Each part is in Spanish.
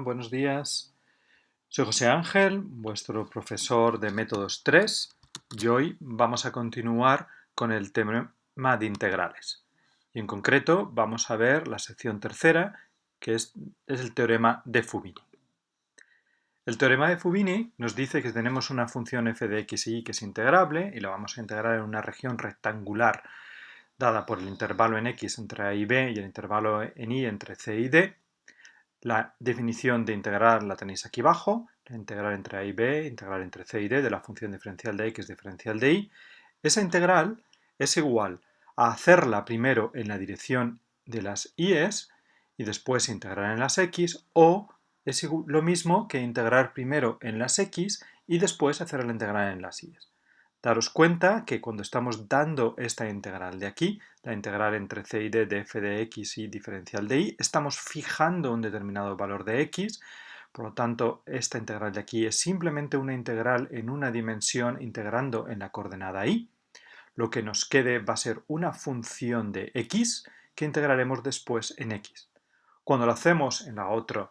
Buenos días. Soy José Ángel, vuestro profesor de métodos 3, y hoy vamos a continuar con el tema de integrales. Y en concreto vamos a ver la sección tercera, que es el teorema de Fubini. El teorema de Fubini nos dice que tenemos una función f de x y y que es integrable y la vamos a integrar en una región rectangular dada por el intervalo en x entre a y b y el intervalo en y entre c y d. La definición de integral la tenéis aquí abajo, la integral entre a y b, integral entre c y d de la función diferencial de x diferencial de y. Esa integral es igual a hacerla primero en la dirección de las y's y después integrar en las x, o es lo mismo que integrar primero en las x y después hacer la integral en las y's. Daros cuenta que cuando estamos dando esta integral de aquí, la integral entre c y d de f de x y diferencial de y, estamos fijando un determinado valor de x, por lo tanto esta integral de aquí es simplemente una integral en una dimensión integrando en la coordenada y. Lo que nos quede va a ser una función de x que integraremos después en x. Cuando lo hacemos en la otra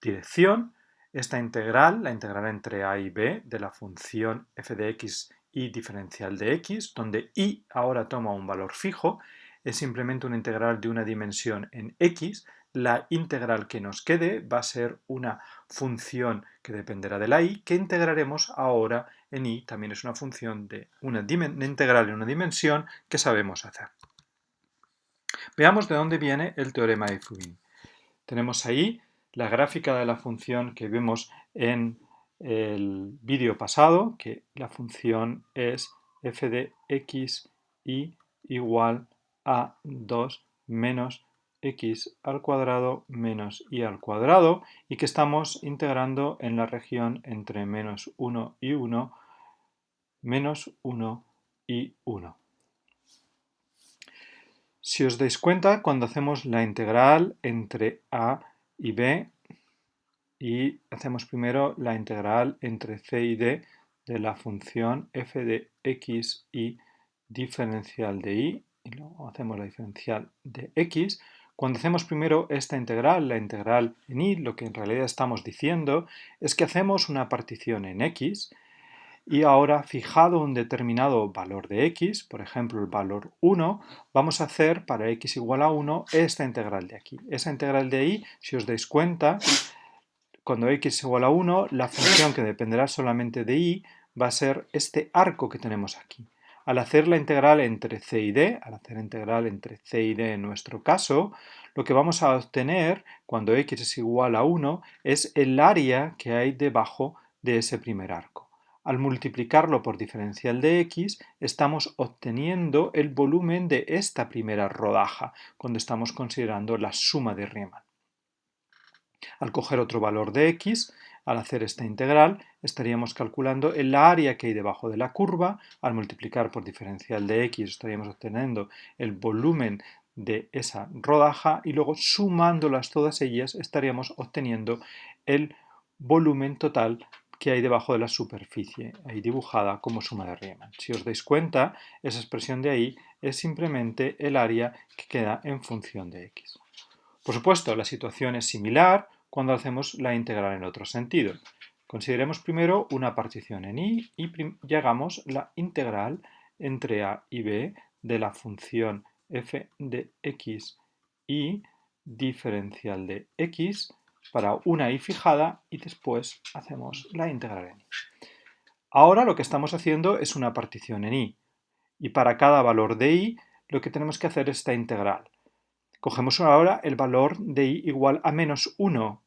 dirección, esta integral, la integral entre a y b de la función f de x y diferencial de x, donde y ahora toma un valor fijo, es simplemente una integral de una dimensión en x. La integral que nos quede va a ser una función que dependerá de la y, que integraremos ahora en y. También es una función de una integral en una dimensión que sabemos hacer. Veamos de dónde viene el teorema de Fubini. Tenemos ahí la gráfica de la función que vimos en el vídeo pasado, que la función es f de x y igual a 2 menos x al cuadrado menos y al cuadrado, y que estamos integrando en la región entre menos 1 y 1, menos 1 y 1. Si os dais cuenta, cuando hacemos la integral entre a y b, y hacemos primero la integral entre c y d de la función f de x y diferencial de y, y luego hacemos la diferencial de x. Cuando hacemos primero esta integral, la integral en y, lo que en realidad estamos diciendo es que hacemos una partición en x y ahora, fijado un determinado valor de x, por ejemplo el valor 1, vamos a hacer para x igual a 1 esta integral de aquí. Esa integral de y, si os dais cuenta, cuando x es igual a 1, la función que dependerá solamente de y va a ser este arco que tenemos aquí. Al hacer la integral entre c y d, al hacer integral entre c y d en nuestro caso, lo que vamos a obtener cuando x es igual a 1 es el área que hay debajo de ese primer arco. Al multiplicarlo por diferencial de x, estamos obteniendo el volumen de esta primera rodaja, cuando estamos considerando la suma de Riemann. Al coger otro valor de x, al hacer esta integral, estaríamos calculando el área que hay debajo de la curva. Al multiplicar por diferencial de x, estaríamos obteniendo el volumen de esa rodaja y luego sumándolas todas ellas estaríamos obteniendo el volumen total que hay debajo de la superficie, ahí dibujada como suma de Riemann. Si os dais cuenta, esa expresión de ahí es simplemente el área que queda en función de x. Por supuesto, la situación es similar cuando hacemos la integral en otro sentido. Consideremos primero una partición en y hagamos la integral entre a y b de la función f de x y diferencial de x para una y fijada y después hacemos la integral en y. Ahora lo que estamos haciendo es una partición en y para cada valor de y lo que tenemos que hacer es esta integral. Cogemos ahora el valor de y igual a menos 1.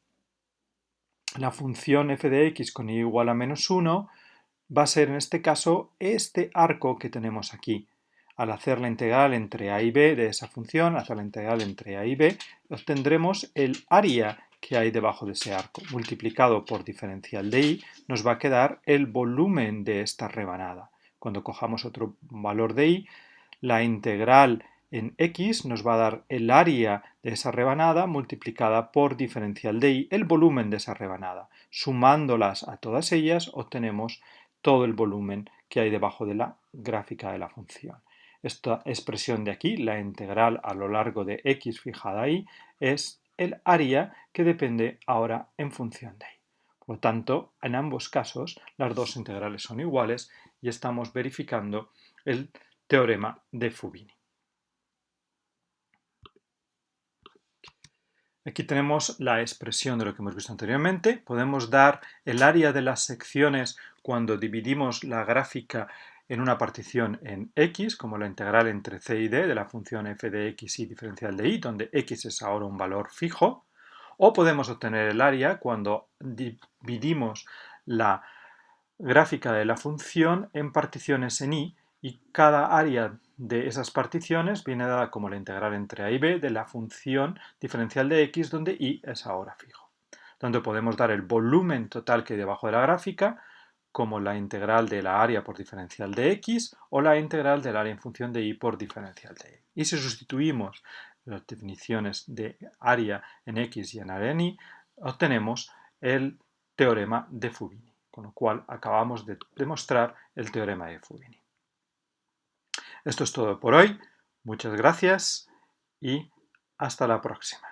La función f de x con y igual a menos 1 va a ser en este caso este arco que tenemos aquí. Al hacer la integral entre a y b de esa función, hacer la integral entre a y b, obtendremos el área que hay debajo de ese arco. Multiplicado por diferencial de y, nos va a quedar el volumen de esta rebanada. Cuando cojamos otro valor de y, la integral en x nos va a dar el área de esa rebanada multiplicada por diferencial de y, el volumen de esa rebanada. Sumándolas a todas ellas obtenemos todo el volumen que hay debajo de la gráfica de la función. Esta expresión de aquí, la integral a lo largo de x fijada ahí, es el área que depende ahora en función de y. Por lo tanto, en ambos casos las dos integrales son iguales y estamos verificando el teorema de Fubini. Aquí tenemos la expresión de lo que hemos visto anteriormente. Podemos dar el área de las secciones cuando dividimos la gráfica en una partición en x, como la integral entre c y d de la función f de x y diferencial de y, donde x es ahora un valor fijo. O podemos obtener el área cuando dividimos la gráfica de la función en particiones en y cada área de esas particiones viene dada como la integral entre a y b de la función diferencial de x, donde y es ahora fijo. Tanto podemos dar el volumen total que hay debajo de la gráfica como la integral de la área por diferencial de x o la integral del área en función de y por diferencial de y. Y si sustituimos las definiciones de área en x y en área en y, obtenemos el teorema de Fubini, con lo cual acabamos de demostrar el teorema de Fubini. Esto es todo por hoy. Muchas gracias y hasta la próxima.